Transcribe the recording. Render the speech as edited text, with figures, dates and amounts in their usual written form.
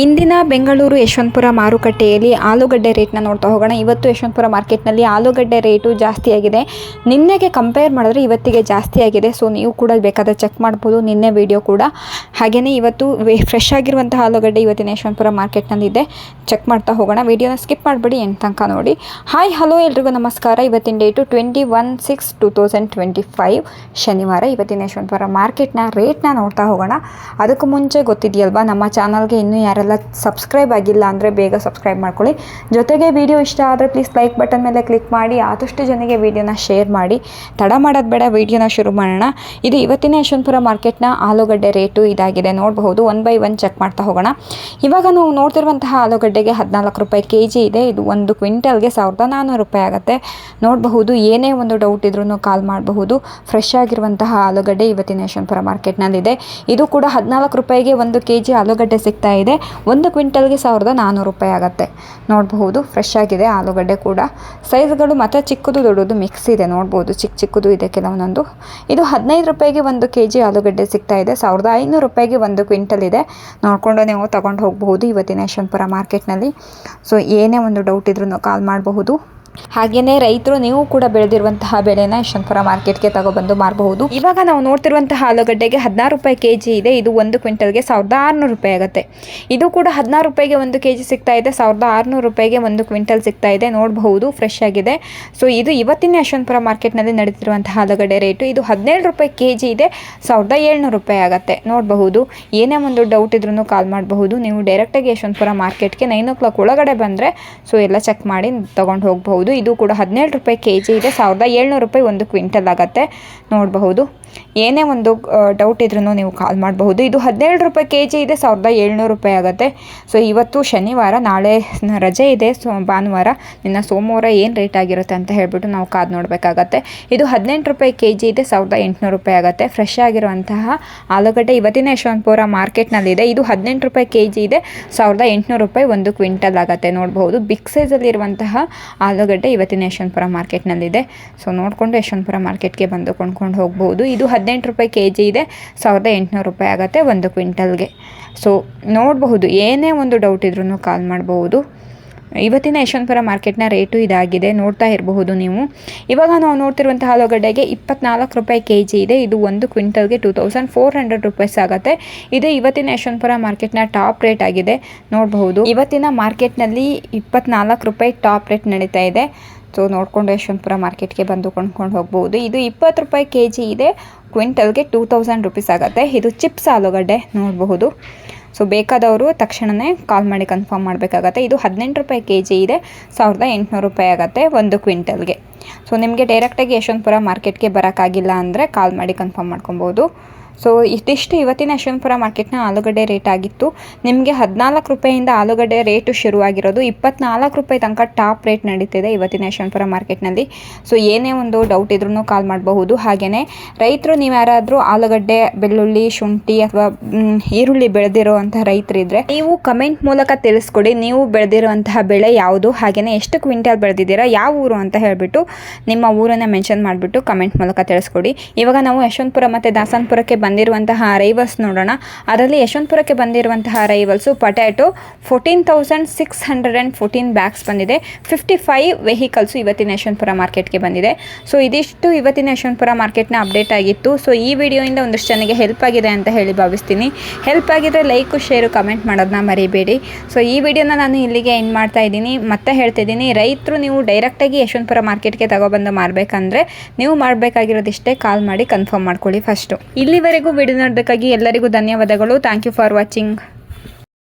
ಇಂದಿನ ಬೆಂಗಳೂರು ಯಶವಂತಪುರ ಮಾರುಕಟ್ಟೆಯಲ್ಲಿ ಆಲೂಗಡ್ಡೆ ರೇಟ್ನ ನೋಡ್ತಾ ಹೋಗೋಣ. ಇವತ್ತು ಯಶವಂತಪುರ ಮಾರ್ಕೆಟ್ನಲ್ಲಿ ಆಲೂಗಡ್ಡೆ ರೇಟು ಜಾಸ್ತಿ ಆಗಿದೆ. ನಿನ್ನೆಗೆ ಕಂಪೇರ್ ಮಾಡಿದ್ರೆ ಇವತ್ತಿಗೆ ಜಾಸ್ತಿ ಆಗಿದೆ. ಸೊ ನೀವು ಕೂಡ ಬೇಕಾದರೆ ಚೆಕ್ ಮಾಡ್ಬೋದು ನಿನ್ನೆ ವಿಡಿಯೋ ಕೂಡ. ಹಾಗೆಯೇ ಇವತ್ತು ಫ್ರೆಶ್ ಆಗಿರುವಂತಹ ಆಲೂಗಡ್ಡೆ ಇವತ್ತಿನ ಯಶವಂತಪುರ ಮಾರ್ಕೆಟ್ನಲ್ಲಿದೆ. ಚೆಕ್ ಮಾಡ್ತಾ ಹೋಗೋಣ. ವಿಡಿಯೋನ ಸ್ಕಿಪ್ ಮಾಡಬೇಡಿ, ಎಂಟು ತನಕ ನೋಡಿ. ಹಾಯ್ ಹಲೋ ಎಲ್ರಿಗೂ ನಮಸ್ಕಾರ. ಇವತ್ತಿನ ಡೇಟು 21/6/2025 ಶನಿವಾರ. ಇವತ್ತಿನ ಯಶವಂತಪುರ ಮಾರ್ಕೆಟ್ನ ರೇಟ್ನ ನೋಡ್ತಾ ಹೋಗೋಣ. ಅದಕ್ಕೂ ಮುಂಚೆ ಗೊತ್ತಿದೆಯಲ್ವಾ, ನಮ್ಮ ಚಾನಲ್ಗೆ ಇನ್ನೂ ಯಾರೆಲ್ಲ ಸಬ್ಸ್ಕ್ರೈಬ್ ಆಗಿಲ್ಲ ಅಂದರೆ ಬೇಗ ಸಬ್ಸ್ಕ್ರೈಬ್ ಮಾಡ್ಕೊಳ್ಳಿ. ಜೊತೆಗೆ ವಿಡಿಯೋ ಇಷ್ಟ ಆದರೆ ಪ್ಲೀಸ್ ಲೈಕ್ ಬಟನ್ ಮೇಲೆ ಕ್ಲಿಕ್ ಮಾಡಿ ಆದಷ್ಟು ಜನಗೆ ವಿಡಿಯೋನ ಶೇರ್ ಮಾಡಿ. ತಡ ಮಾಡೋದು ಬೇಡ, ವಿಡಿಯೋನ ಶುರು ಮಾಡೋಣ. ಇದು ಇವತ್ತಿನ ಯಶವಂತಪುರ ಮಾರ್ಕೆಟ್ನ ಆಲೂಗಡ್ಡೆ ರೇಟು ಇದಾಗಿದೆ, ನೋಡಬಹುದು. 1 by 1 ಚೆಕ್ ಮಾಡ್ತಾ ಹೋಗೋಣ. ಇವಾಗ ನಾವು ನೋಡ್ತಿರುವಂತಹ ಆಲೂಗಡ್ಡೆಗೆ 14 ರೂಪಾಯಿ kg ಇದೆ. ಇದು 1 ಕ್ವಿಂಟಲ್ಗೆ 1400 ರೂಪಾಯಿ ಆಗುತ್ತೆ, ನೋಡಬಹುದು. ಏನೇ ಒಂದು ಡೌಟ್ ಇದ್ರೂ ಕಾಲ್ ಮಾಡಬಹುದು. ಫ್ರೆಶ್ ಆಗಿರುವಂತಹ ಆಲೂಗಡ್ಡೆ ಇವತ್ತಿನ ಯಶವಂತಪುರ ಮಾರ್ಕೆಟ್ನಲ್ಲಿದೆ. ಇದು ಕೂಡ 14 ರೂಪಾಯಿಗೆ 1 kg ಆಲೂಗಡ್ಡೆ ಸಿಗ್ತಾ ಇದೆ. 1 ಕ್ವಿಂಟಲ್ಗೆ 1400 ರೂಪಾಯಿ ಆಗುತ್ತೆ, ನೋಡಬಹುದು. ಫ್ರೆಶ್ ಆಗಿದೆ ಆಲೂಗಡ್ಡೆ ಕೂಡ. ಸೈಜ್ಗಳು ಮತ್ತು ಚಿಕ್ಕದು ದೊಡ್ಡದು ಮಿಕ್ಸ್ ಇದೆ, ನೋಡ್ಬೋದು. ಚಿಕ್ಕದು ಇದೆ ಕೆಲವೊಂದೊಂದು. ಇದು 15 ರೂಪಾಯಿಗೆ 1 kg ಆಲೂಗಡ್ಡೆ ಸಿಗ್ತಾ ಇದೆ. 1500 ರೂಪಾಯಿಗೆ 1 ಕ್ವಿಂಟಲ್ ಇದೆ. ನೋಡಿಕೊಂಡು ನೀವು ತಗೊಂಡು ಹೋಗಬಹುದು ಇವತ್ತಿನ ಯಶವಂತಪುರ ಮಾರ್ಕೆಟ್ನಲ್ಲಿ. ಸೊ ಏನೇ ಒಂದು ಡೌಟ್ ಇದ್ರೂ ಕಾಲ್ ಮಾಡಬಹುದು. ಹಾಗೆಯೇ ರೈತರು ನೀವು ಕೂಡ ಬೆಳೆದಿರುವಂತಹ ಬೆಳೆನ ಯಶವಂತಪುರ ಮಾರ್ಕೆಟ್ಗೆ ತಗೊಬಂದು ಮಾರಬಹುದು. ಇವಾಗ ನಾವು ನೋಡ್ತಿರುವಂತಹ ಆಲೂಗಡ್ಡೆಗೆ 16 ರೂಪಾಯಿ kg ಇದೆ. ಇದು 1 ಕ್ವಿಂಟಲ್ಗೆ 1600 ರೂಪಾಯಿ ಆಗುತ್ತೆ. ಇದು ಕೂಡ 16 ರೂಪಾಯಿಗೆ 1 kg ಸಿಗ್ತಾ ಇದೆ. 1600 ರೂಪಾಯಿಗೆ 1 ಕ್ವಿಂಟಲ್ ಸಿಗ್ತಾ ಇದೆ, ನೋಡಬಹುದು. ಫ್ರೆಶ್ ಆಗಿದೆ. ಸೊ ಇದು ಇವತ್ತಿನ ಯಶವಂತಪುರ ಮಾರ್ಕೆಟ್ನಲ್ಲಿ ನಡೀತಿರುವಂತಹ ಆಲೂಗಡ್ಡೆ ರೇಟು. ಇದು 17 ರೂಪಾಯಿ kg ಇದೆ. 1700 ರೂಪಾಯಿ ಆಗುತ್ತೆ, ನೋಡಬಹುದು. ಏನೇ ಒಂದು ಡೌಟ್ ಇದ್ರೂ ಕಾಲ್ ಮಾಡಬಹುದು. ನೀವು ಡೈರೆಕ್ಟಾಗಿ ಯಶವಂತಪುರ ಮಾರ್ಕೆಟ್ಗೆ 9 o'clock ಒಳಗಡೆ ಬಂದರೆ ಸೊ ಎಲ್ಲ ಚೆಕ್ ಮಾಡಿ ತಗೊಂಡು ಹೋಗಬಹುದು. ಇದು ಕೂಡ 17 ರೂಪಾಯಿ kg ಇದೆ. 1700 ರೂಪಾಯಿ 1 ಕ್ವಿಂಟಲ್ ಆಗುತ್ತೆ, ನೋಡಬಹುದು. ಏನೇ ಒಂದು ಡೌಟ್ ಇದ್ರೂ ನೀವು ಕಾಲ್ ಮಾಡಬಹುದು. ಇದು 17 ರೂಪಾಯಿ kg ಇದೆ. 1700 ರೂಪಾಯಿ ಆಗುತ್ತೆ. ಸೊ ಇವತ್ತು ಶನಿವಾರ, ನಾಳೆ ರಜೆ ಇದೆ. ಭಾನುವಾರ, ನಿನ್ನ ಸೋಮವಾರ ಏನು ರೇಟ್ ಆಗಿರುತ್ತೆ ಅಂತ ಹೇಳ್ಬಿಟ್ಟು ನಾವು ಕಾದು ನೋಡಬೇಕಾಗತ್ತೆ. ಇದು 18 ರೂಪಾಯಿ kg ಇದೆ. 1800 ರೂಪಾಯಿ ಆಗುತ್ತೆ. ಫ್ರೆಶ್ ಆಗಿರುವಂತಹ ಆಲೂಗಡ್ಡೆ ಇವತ್ತಿನ ಯಶವಂತಪುರ ಮಾರ್ಕೆಟ್ನಲ್ಲಿದೆ. ಇದು 18 ರೂಪಾಯಿ kg ಇದೆ. 1800 ರೂಪಾಯಿ 1 ಕ್ವಿಂಟಲ್ ಆಗುತ್ತೆ, ನೋಡಬಹುದು. ಬಿಗ್ ಸೈಜಲ್ಲಿರುವಂತಹ ಆಲೂಗಡ್ಡೆ ಇವತ್ತಿನ ಯಶವಂತಪುರ ಮಾರ್ಕೆಟ್ನಲ್ಲಿದೆ. ಸೊ ನೋಡಿಕೊಂಡು ಯಶವಂತಪುರ ಮಾರ್ಕೆಟ್ಗೆ ಬಂದು ಕೊಂಡ್ಕೊಂಡು ಹೋಗ್ಬೋದು. ಇದು 18 ರೂಪಾಯಿ kg ಇದೆ. 1800 ರೂಪಾಯಿ ಆಗುತ್ತೆ 1 ಕ್ವಿಂಟಲ್ಗೆ. ಸೊ ನೋಡಬಹುದು. ಏನೇ ಒಂದು ಡೌಟ್ ಇದ್ರೂ ಕಾಲ್ ಮಾಡಬಹುದು. ಇವತ್ತಿನ ಯಶವಂತಪುರ ಮಾರ್ಕೆಟ್ನ ರೇಟು ಇದಾಗಿದೆ, ನೋಡ್ತಾ ಇರಬಹುದು ನೀವು. ಇವಾಗ ನಾವು ನೋಡ್ತಿರುವಂತಹ ಆಲೂಗಡ್ಡೆಗೆ 24 ರೂಪಾಯಿ kg ಇದೆ. ಇದು 1 ಕ್ವಿಂಟಲ್ಗೆ 2400 ರೂಪೀಸ್ ಆಗುತ್ತೆ. ಇದು ಇವತ್ತಿನ ಯಶವಂತಪುರ ಮಾರ್ಕೆಟ್ನ ಟಾಪ್ ರೇಟ್ ಆಗಿದೆ, ನೋಡಬಹುದು. ಇವತ್ತಿನ ಮಾರ್ಕೆಟ್ನಲ್ಲಿ 24 ರೂಪಾಯಿ ಟಾಪ್ ರೇಟ್ ನಡೀತಾ ಇದೆ. ಸೊ ನೋಡಿಕೊಂಡು ಯಶವಂತಪುರ ಮಾರ್ಕೆಟ್ಗೆ ಬಂದು ಕೊಂಡ್ಕೊಂಡು ಹೋಗ್ಬೋದು. ಇದು 20 ರೂಪಾಯಿ kg ಇದೆ. ಕ್ವಿಂಟಲ್ಗೆ 2000 ರೂಪೀಸ್ ಆಗುತ್ತೆ. ಇದು ಚಿಪ್ಸ್ ಆಲೂಗಡ್ಡೆ, ನೋಡಬಹುದು. ಸೊ ಬೇಕಾದವರು ತಕ್ಷಣವೇ ಕಾಲ್ ಮಾಡಿ ಕನ್ಫರ್ಮ್ ಮಾಡಬೇಕಾಗತ್ತೆ. ಇದು 18 ರೂಪಾಯಿ kg ಇದೆ. 1800 ರೂಪಾಯಿ ಆಗುತ್ತೆ 1 ಕ್ವಿಂಟಲ್ಗೆ. ಸೊ ನಿಮಗೆ ಡೈರೆಕ್ಟಾಗಿ ಯಶವಂತಪುರ ಮಾರ್ಕೆಟ್ಗೆ ಬರೋಕ್ಕಾಗಿಲ್ಲ ಅಂದರೆ ಕಾಲ್ ಮಾಡಿ ಕನ್ಫರ್ಮ್ ಮಾಡ್ಕೊಬೋದು. ಸೊ ಇದಿಷ್ಟು ಇವತ್ತಿನ ಯಶವಂತಪುರ ಮಾರ್ಕೆಟ್ನ ಆಲೂಗಡ್ಡೆ ರೇಟ್ ಆಗಿತ್ತು. ನಿಮಗೆ 14 ರೂಪಾಯಿಂದ ಆಲೂಗಡ್ಡೆ ರೇಟು ಶುರುವಾಗಿರೋದು 24 ರೂಪಾಯಿ ತನಕ ಟಾಪ್ ರೇಟ್ ನಡೀತಿದೆ ಇವತ್ತಿನ ಯಶವಂತಪುರ ಮಾರ್ಕೆಟ್ನಲ್ಲಿ. ಸೊ ಏನೇ ಒಂದು ಡೌಟ್ ಇದ್ರೂ ಕಾಲ್ ಮಾಡಬಹುದು. ಹಾಗೆಯೇ ರೈತರು, ನೀವು ಯಾರಾದರೂ ಆಲೂಗಡ್ಡೆ, ಬೆಳ್ಳುಳ್ಳಿ, ಶುಂಠಿ ಅಥವಾ ಈರುಳ್ಳಿ ಬೆಳೆದಿರುವಂತಹ ರೈತರಿದ್ದರೆ ನೀವು ಕಮೆಂಟ್ ಮೂಲಕ ತಿಳಿಸ್ಕೊಡಿ. ನೀವು ಬೆಳೆದಿರುವಂತಹ ಬೆಳೆ ಯಾವುದು, ಹಾಗೆಯೇ ಎಷ್ಟು ಕ್ವಿಂಟಲ್ ಬೆಳೆದಿದ್ದೀರಾ, ಯಾವ ಊರು ಅಂತ ಹೇಳಿಬಿಟ್ಟು ನಿಮ್ಮ ಊರನ್ನು ಮೆನ್ಷನ್ ಮಾಡಿಬಿಟ್ಟು ಕಮೆಂಟ್ ಮೂಲಕ ತಿಳಿಸ್ಕೊಡಿ. ಇವಾಗ ನಾವು ಯಶವಂತಪುರ ಮತ್ತು ದಾಸನಪುರಕ್ಕೆ ಬಂದಿರುವಂತಹ ಅರೈವಲ್ಸ್ ನೋಡೋಣ. ಅದರಲ್ಲಿ ಯಶವಂತಪುರಕ್ಕೆ ಬಂದಿರುವಂತಹ ಅರೈವಲ್ಸು ಪೊಟ್ಯಾಟೊ 14,614 ಬ್ಯಾಗ್ಸ್ ಬಂದಿದೆ. 55 ವೆಹಿಕಲ್ಸು ಇವತ್ತಿನ ಯಶವಂತಪುರ ಮಾರ್ಕೆಟ್ಗೆ ಬಂದಿದೆ. ಸೊ ಇದಿಷ್ಟು ಇವತ್ತಿನ ಯಶವಂತಪುರ ಮಾರ್ಕೆಟ್ನ ಅಪ್ಡೇಟ್ ಆಗಿತ್ತು. ಸೊ ಈ ವಿಡಿಯೋಯಿಂದ ಒಂದಷ್ಟು ಜನಕ್ಕೆ ಹೆಲ್ಪ್ ಆಗಿದೆ ಅಂತ ಹೇಳಿ ಭಾವಿಸ್ತೀನಿ. ಹೆಲ್ಪ್ ಆಗಿದ್ರೆ ಲೈಕು, ಶೇರು, ಕಮೆಂಟ್ ಮಾಡೋದನ್ನ ಮರಿಬೇಡಿ. ಸೊ ಈ ವಿಡಿಯೋನ ನಾನು ಇಲ್ಲಿಗೆ ಎಂಡ್ ಮಾಡ್ತಾ ಇದ್ದೀನಿ. ಮತ್ತೆ ಹೇಳ್ತಿದ್ದೀನಿ, ರೈತರು ನೀವು ಡೈರೆಕ್ಟಾಗಿ ಯಶವಂತಪುರ ಮಾರ್ಕೆಟ್ಗೆ ತಗೊಬಂದು ಮಾರಬೇಕಂದ್ರೆ ನೀವು ಮಾಡಬೇಕಾಗಿರೋದಿಷ್ಟೇ, ಕಾಲ್ ಮಾಡಿ ಕನ್ಫರ್ಮ್ ಮಾಡ್ಕೊಳ್ಳಿ ಫಸ್ಟು. ಇಲ್ಲಿವರೆಗೂ ವಿಡಿಯೋ ನೋಡೋದಕ್ಕಾಗಿ ಎಲ್ಲರಿಗೂ ಧನ್ಯವಾದಗಳು. Thank you for watching.